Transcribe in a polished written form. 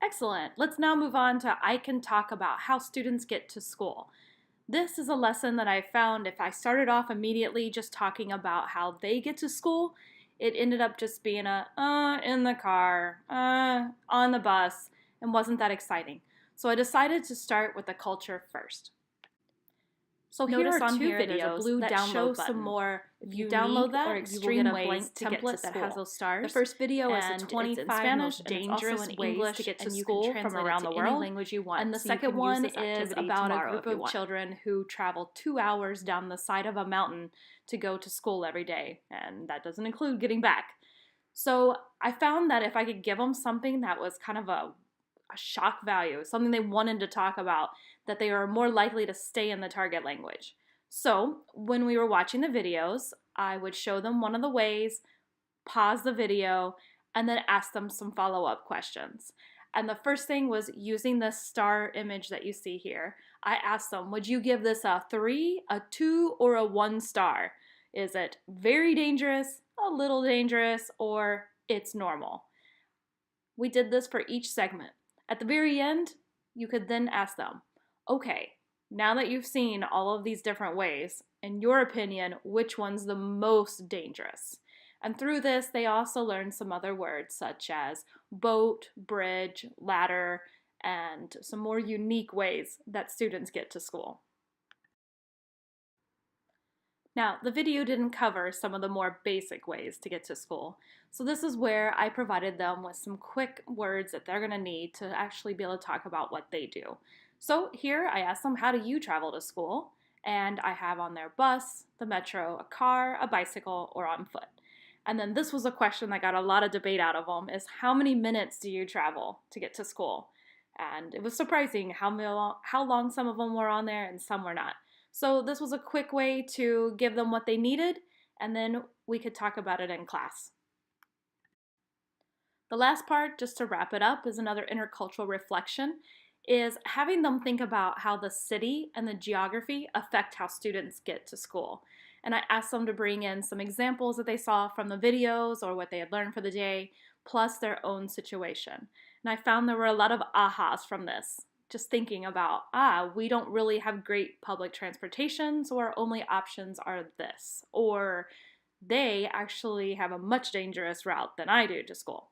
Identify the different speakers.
Speaker 1: Excellent. Let's now move on to I can talk about how students get to school. This is a lesson that I found if I started off immediately just talking about how they get to school, it ended up just being in the car, on the bus, and wasn't that exciting. So I decided to start with the culture first. So
Speaker 2: Notice
Speaker 1: here are
Speaker 2: on
Speaker 1: two
Speaker 2: here,
Speaker 1: videos
Speaker 2: there's a blue
Speaker 1: that
Speaker 2: download
Speaker 1: show
Speaker 2: button.
Speaker 1: some more
Speaker 2: If you
Speaker 1: unique
Speaker 2: download that,
Speaker 1: or
Speaker 2: you will
Speaker 1: extreme
Speaker 2: get a
Speaker 1: ways
Speaker 2: blank
Speaker 1: to get to
Speaker 2: template that has
Speaker 1: school.
Speaker 2: those stars.
Speaker 1: The first video is
Speaker 2: and
Speaker 1: the
Speaker 2: it's
Speaker 1: 25
Speaker 2: in Spanish,
Speaker 1: most
Speaker 2: dangerous
Speaker 1: dangerous
Speaker 2: ways
Speaker 1: ways
Speaker 2: to get to
Speaker 1: and you
Speaker 2: school
Speaker 1: can
Speaker 2: from
Speaker 1: translate
Speaker 2: around
Speaker 1: it
Speaker 2: the
Speaker 1: to any
Speaker 2: world.
Speaker 1: language you want.
Speaker 2: And the
Speaker 1: So you
Speaker 2: second
Speaker 1: can use
Speaker 2: one
Speaker 1: this
Speaker 2: is
Speaker 1: activity
Speaker 2: about a
Speaker 1: tomorrow
Speaker 2: group
Speaker 1: if you
Speaker 2: of
Speaker 1: want.
Speaker 2: children
Speaker 1: Who travel 2 hours down the side of a mountain to go to school every day, and that doesn't include getting back. So I found that if I could give them something that was kind of a shock value, something they wanted to talk about, that they are more likely to stay in the target language. So when we were watching the videos, I would show them one of the ways, pause the video, and then ask them some follow-up questions. And the first thing was using the star image that you see here. I asked them, would you give this a 3, a 2, or a 1 star? Is it very dangerous, a little dangerous, or it's normal? We did this for each segment. At the very end, you could then ask them, okay, now that you've seen all of these different ways, in your opinion, which one's the most dangerous? And through this, they also learned some other words such as boat, bridge, ladder, and some more unique ways that students get to school. Now, the video didn't cover some of the more basic ways to get to school, so this is where I provided them with some quick words that they're going to need to actually be able to talk about what they do. So here I asked them, how do you travel to school? And I have on their bus, the metro, a car, a bicycle, or on foot. And then this was a question that got a lot of debate out of them, is how many minutes do you travel to get to school? And it was surprising how long some of them were on there and some were not. So this was a quick way to give them what they needed, and then we could talk about it in class. The last part, just to wrap it up, is another intercultural reflection, is having them think about how the city and the geography affect how students get to school. And I asked them to bring in some examples that they saw from the videos or what they had learned for the day, plus their own situation. And I found there were a lot of ahas from this. Just thinking about, we don't really have great public transportation, so our only options are this. Or they actually have a much dangerous route than I do to school.